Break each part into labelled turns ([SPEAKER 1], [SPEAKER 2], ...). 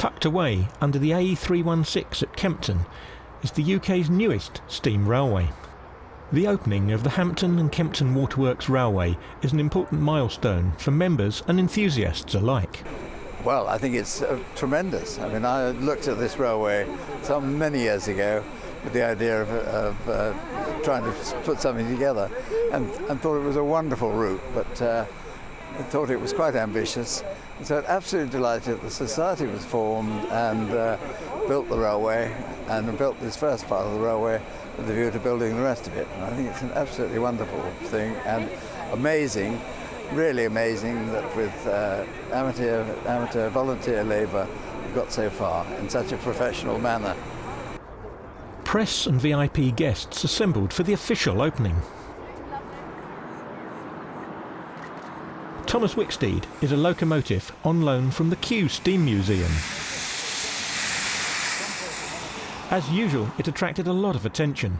[SPEAKER 1] tucked away under the A316 at Kempton, is the UK's newest steam railway. The opening of the Hampton and Kempton Waterworks Railway is an important milestone for members and enthusiasts alike.
[SPEAKER 2] Well, I think it's tremendous. I mean, I looked at this railway so many years ago with the idea of trying to put something together and thought it was a wonderful route, but I thought it was quite ambitious. And so I'm absolutely delighted that the society was formed and built the railway and built this first part of the railway with the view to building the rest of it. And I think it's an absolutely wonderful thing and amazing, really amazing that with amateur volunteer labour we've got so far in such a professional manner.
[SPEAKER 1] Press and VIP guests assembled for the official opening. Thomas Wicksteed is a locomotive on loan from the Kew Steam Museum. As usual, it attracted a lot of attention.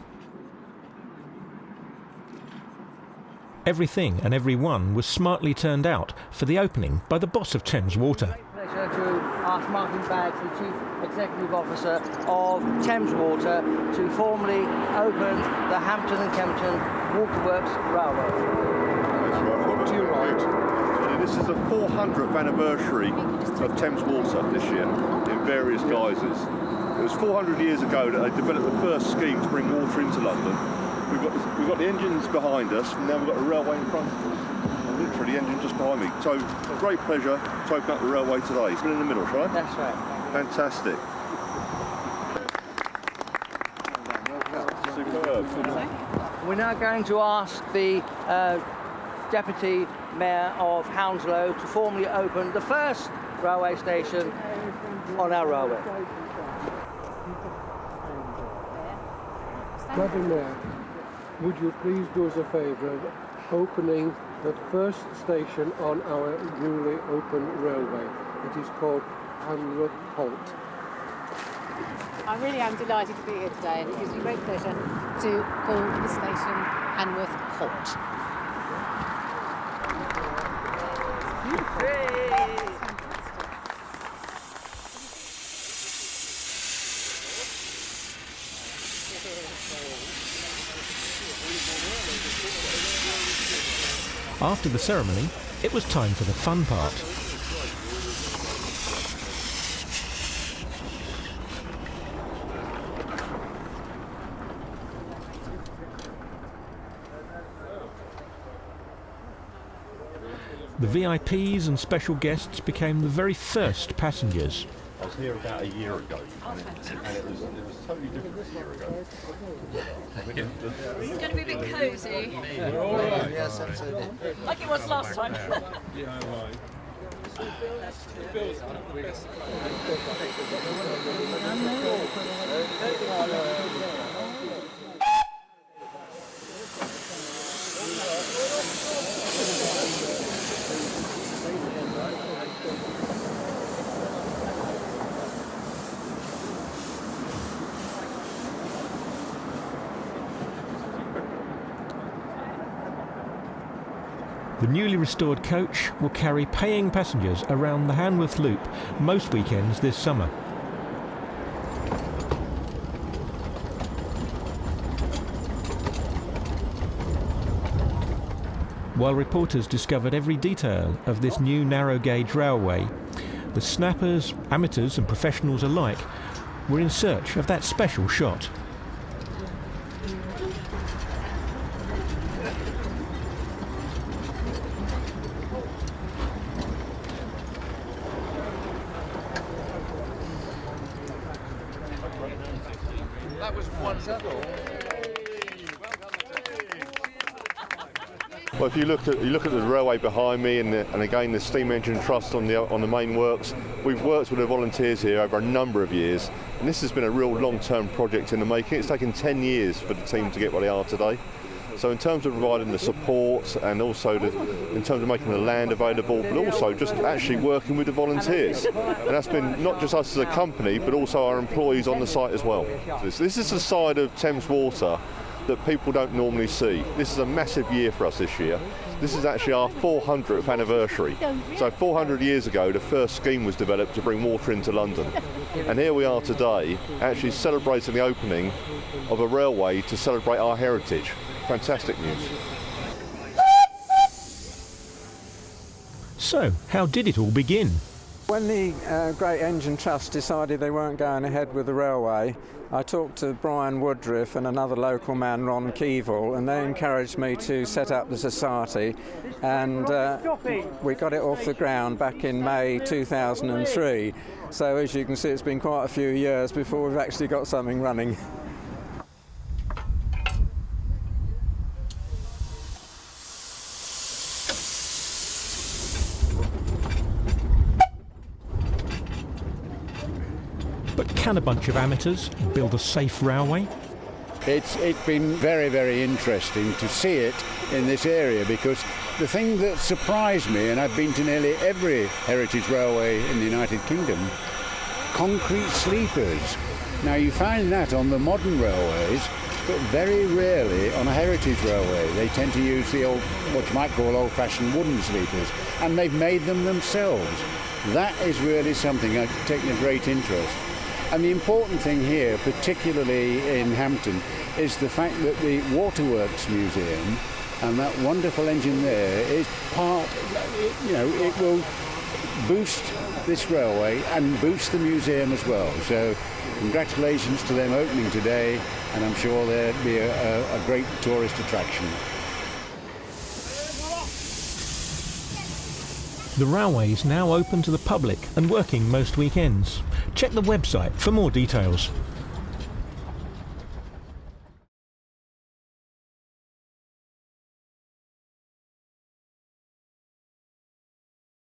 [SPEAKER 1] Everything and everyone was smartly turned out for the opening by the boss of Thames Water.
[SPEAKER 3] Pleasure to ask Martin Baggs, the Chief Executive Officer of Thames Water, to formally open the Hampton and Kempton Waterworks Railway.
[SPEAKER 4] That's right, look to your right. This is the 400th anniversary of Thames Water this year in various guises. It was 400 years ago that they developed the first scheme to bring water into London. We've got the engines behind us, and now we've got the railway in front of us. And literally the engine just behind me. So, a great pleasure to open up the railway today. It's been in the middle, right?
[SPEAKER 3] That's right.
[SPEAKER 4] Fantastic. Superb.
[SPEAKER 3] We're now going to ask the Deputy Mayor of Hounslow to formally open the first railway station on our railway.
[SPEAKER 5] Madam Mayor, would you please do us a favour of opening the first station on our newly opened railway? It is called Hanworth Halt.
[SPEAKER 6] I really am delighted to be here today, and it gives me great pleasure to call the station Hanworth Halt.
[SPEAKER 1] After the ceremony, it was time for the fun part. The VIPs and special guests became the very first passengers.
[SPEAKER 4] I was here about a year ago, and it was totally different a year ago.
[SPEAKER 7] It's going to be a bit cosy.
[SPEAKER 2] All right. Yes, absolutely.
[SPEAKER 7] Like it was last time.
[SPEAKER 1] The newly restored coach will carry paying passengers around the Hanworth Loop most weekends this summer. While reporters discovered every detail of this new narrow gauge railway, the snappers, amateurs and professionals alike were in search of that special shot.
[SPEAKER 2] That was wonderful.
[SPEAKER 4] Well, if you look at the railway behind me, and again the steam engine trust on the main works, we've worked with the volunteers here over a number of years, and this has been a real long-term project in the making. It's taken 10 years for the team to get where they are today. So in terms of providing the support, and also in terms of making the land available, but also just actually working with the volunteers. And that's been not just us as a company, but also our employees on the site as well. This is the side of Thames Water that people don't normally see. This is a massive year for us this year. This is actually our 400th anniversary. So 400 years ago, the first scheme was developed to bring water into London. And here we are today, actually celebrating the opening of a railway to celebrate our heritage. Fantastic news.
[SPEAKER 1] So, how did it all begin?
[SPEAKER 8] When the Great Engine Trust decided they weren't going ahead with the railway, I talked to Brian Woodruff and another local man, Ron Keevil, and they encouraged me to set up the society, and we got it off the ground back in May 2003. So as you can see, it's been quite a few years before we've actually got something running.
[SPEAKER 1] But can a bunch of amateurs build a safe railway?
[SPEAKER 9] It's been very, very interesting to see it in this area, because the thing that surprised me, and I've been to nearly every heritage railway in the United Kingdom, concrete sleepers. Now you find that on the modern railways, but very rarely on a heritage railway. They tend to use the old, what you might call old-fashioned wooden sleepers, and they've made them themselves. That is really something I've taken a great interest. And the important thing here, particularly in Hampton, is the fact that the Waterworks Museum and that wonderful engine there is part, it will boost this railway and boost the museum as well. So congratulations to them opening today, and I'm sure there'll be a great tourist attraction.
[SPEAKER 1] The railway is now open to the public and working most weekends. Check the website for more details.